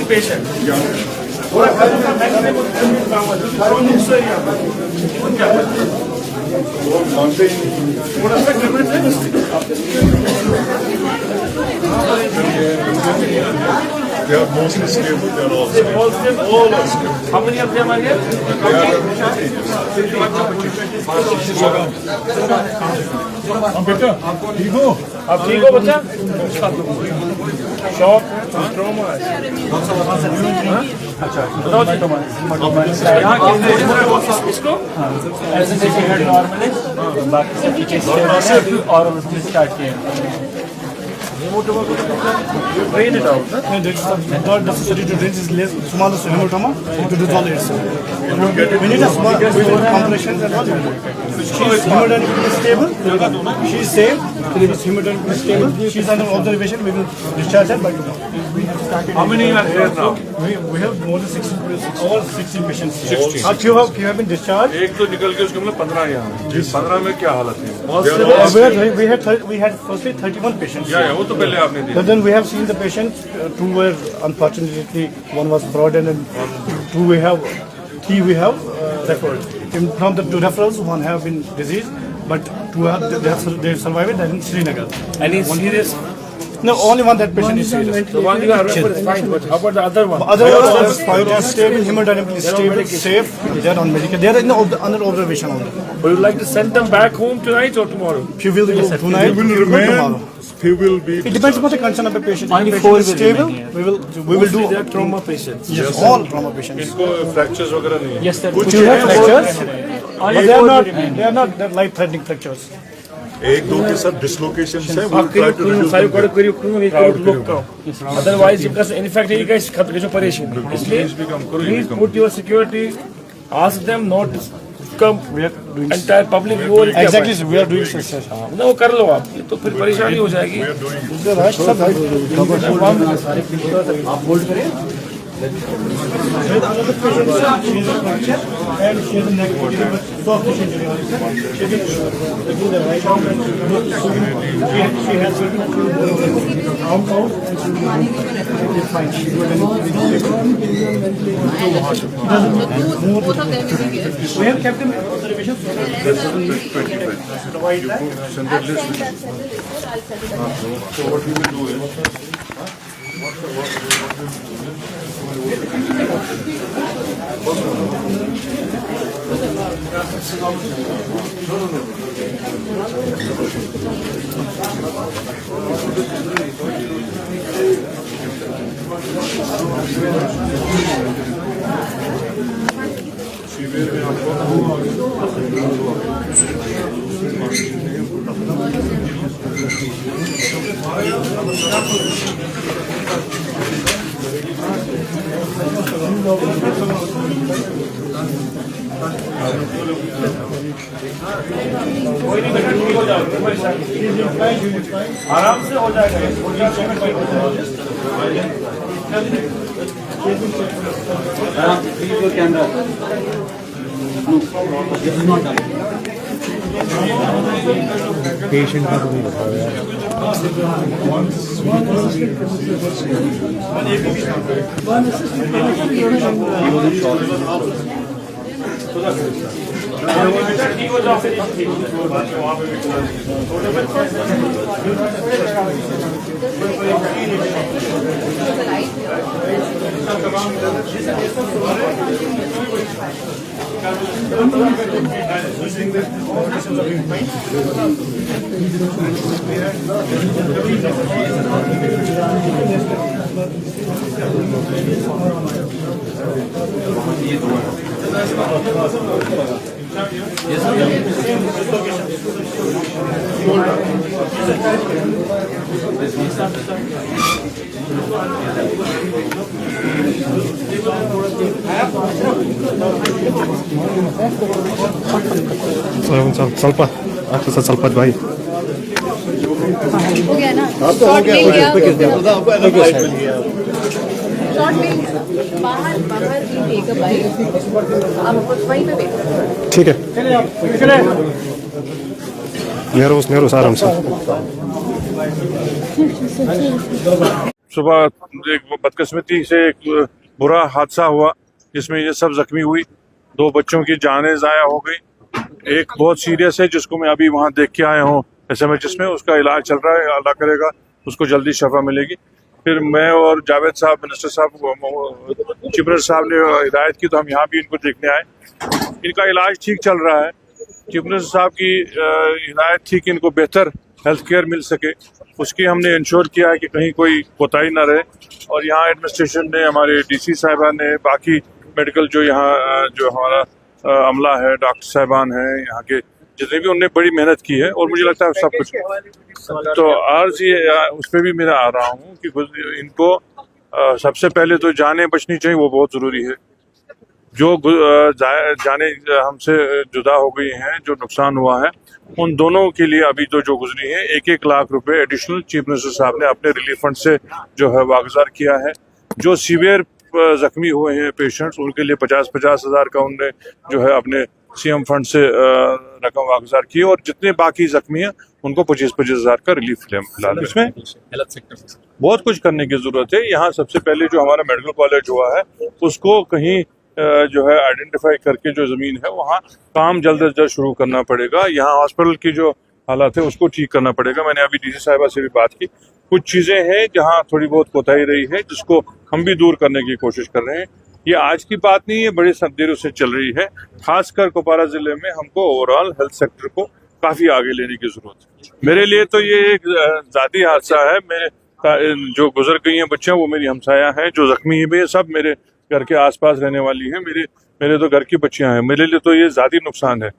patient. They are mostly stable. They are all stable. All are stable. How many of them are here? बेटा ठीक हो? आप ठीक हो बच्चा? शॉक, ट्रॉमा है। बताओ जी। यहाँ इसको ऐसे देखिए हेड नॉर्मल है, बाकी सब पीछे और उसने स्टार्ट किया। drain it out. No, it's not necessary to drain. It's less smallest hematoma to dissolve itself. We need a small compression and all. She's hemodynamically stable. She's safe. She's hemodynamically stable. She's under observation. We will discharge her by tomorrow. How many are here now? We have more than 16 patients. 16. A few have been discharged. एक तो निकल के उसके मतलब 15 यहाँ। 15 में क्या हालत है? We had firstly 31 patients. या वो तो पहले आपने दिया। But then we have seen the patients. Two were unfortunately one was broadened and three we have referred. From the two referrals, one have been diseased, but two they survived in Srinagar. Any serious? No, only one that patient is serious. The one you are referred is fine, but how about the other one? Other one is fine, is stable, hemodynamically stable, safe. They are on medical. They are under observation only. Would you like to send them back home tonight or tomorrow? Few will go tonight. They will few remain. tomorrow. He will be. It depends upon the concern of the patient. Only If the 4 patient is will stable. remain here. We will do They are trauma patients. yes, all trauma patients. इनको fractures वगैरह नहीं है? Yes sir. Which you have fractures, Only but they are 4 not. will remain. They are not life-threatening fractures. एक दो के साथ dislocations है. We will Aquilo try to kuru, reduce sayo them. kadu kuru kuru नहीं करो look करो. Otherwise, because in fact ये guys खत्म जो परेशान. इसलिए please put your security. Ask them not to come. We are doing Entire public you all exactly. We are doing success. ना वो कर लो आप. ये तो फिर परेशानी हो जाएगी. The right, sir, right. Another patient, she is a fracture and she has a neck soft tissue injury. She did do the right arm and she has arm out and she is fine. She is Both of them is here. we have kept them in observation. Provide that. So what we will do is. आराम से हो जाएगा. Camera. No, this is not done. Patient का तो नहीं बताओ यार. ठीक हो जाओ फिर ಸ್ವಲ್ಪ अच्छा चलपत भाई हो गया ना शॉर्ट मिल गया शॉर्ट मिल गया बाहर बाहर ही देगा भाई आप वहीं पे बैठो ठीक है नेरोस आराम से सुबह एक बदकिस्मती से एक बुरा हादसा हुआ जिसमें ये सब जख्मी हुई। 2 बच्चों की जानें ज़ाया हो गई। एक बहुत सीरियस है जिसको मैं अभी वहाँ देख के आया हूँ SMHS में, उसका इलाज चल रहा है, अल्लाह करेगा उसको जल्दी शफा मिलेगी। फिर मैं और जावेद साहब मिनिस्टर साहब चीफ मिनिस्टर साहब ने हिदायत की तो हम यहाँ भी इनको देखने आए। इनका इलाज ठीक चल रहा है। चीफ मिनिस्टर साहब की हिदायत थी कि इनको बेहतर हेल्थ केयर मिल सके, उसकी हमने इंश्योर किया है कि कहीं कोई कोताही ना रहे। और यहाँ एडमिनिस्ट्रेशन ने, हमारे DC साहिबा ने, बाकी मेडिकल जो यहाँ जो हमारा अमला है, डॉक्टर साहिबान हैं यहाँ के जितने भी, उनने बड़ी मेहनत की है और मुझे लगता है सब कुछ। तो अर्ज ये उस पर भी मैं आ रहा हूँ कि इनको सबसे पहले तो जानें बचनी चाहिए, वो बहुत ज़रूरी है। जो जाने हमसे जुदा हो गई हैं, जो नुकसान हुआ है, उन दोनों के लिए अभी तो जो गुजरी है 1-1 लाख रुपए एडिशनल चीफ मिनिस्टर साहब ने अपने रिलीफ फंड से जो है वागुजार किया है। जो सीवियर जख्मी हुए हैं पेशेंट्स, उनके लिए 50-50 हज़ार का उनने जो है अपने CM फंड से रकम वागुजार की और जितने बाकी जख्मी हैं उनको 25-25 हज़ार का रिलीफ फिलहाल। इसमें बहुत कुछ करने की जरूरत है। यहाँ सबसे पहले जो हमारा मेडिकल कॉलेज हुआ है उसको कहीं जो है आइडेंटिफाई करके जो ज़मीन है वहाँ काम जल्द अज जल्द शुरू करना पड़ेगा। यहाँ हॉस्पिटल की जो हालात है उसको ठीक करना पड़ेगा। मैंने अभी DC साहिबा से भी बात की, कुछ चीज़ें हैं जहाँ थोड़ी बहुत कोताही रही है जिसको हम भी दूर करने की कोशिश कर रहे हैं। ये आज की बात नहीं है, बड़े देरों से चल रही है। खासकर कुपवारा ज़िले में हमको ओवरऑल हेल्थ सेक्टर को काफ़ी आगे लेने की ज़रूरत है। मेरे लिए तो ये एक ज़ाती हादसा है। मेरे जो गुजर गई हैं बच्चियाँ वो मेरी हमसाया हैं, जो जख्मी हैं सब मेरे घर के आसपास रहने वाली हैं, मेरे तो घर की बच्चियां हैं। मेरे लिए तो ये ज़ाती नुकसान है,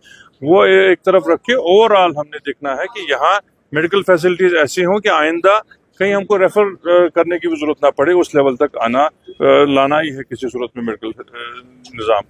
वो एक तरफ रख के ओवरऑल हमने देखना है कि यहाँ मेडिकल फैसिलिटीज़ ऐसी हों कि आइंदा कहीं हमको रेफर करने की भी जरूरत ना पड़े। उस लेवल तक लाना ही है किसी सूरत में मेडिकल निज़ाम।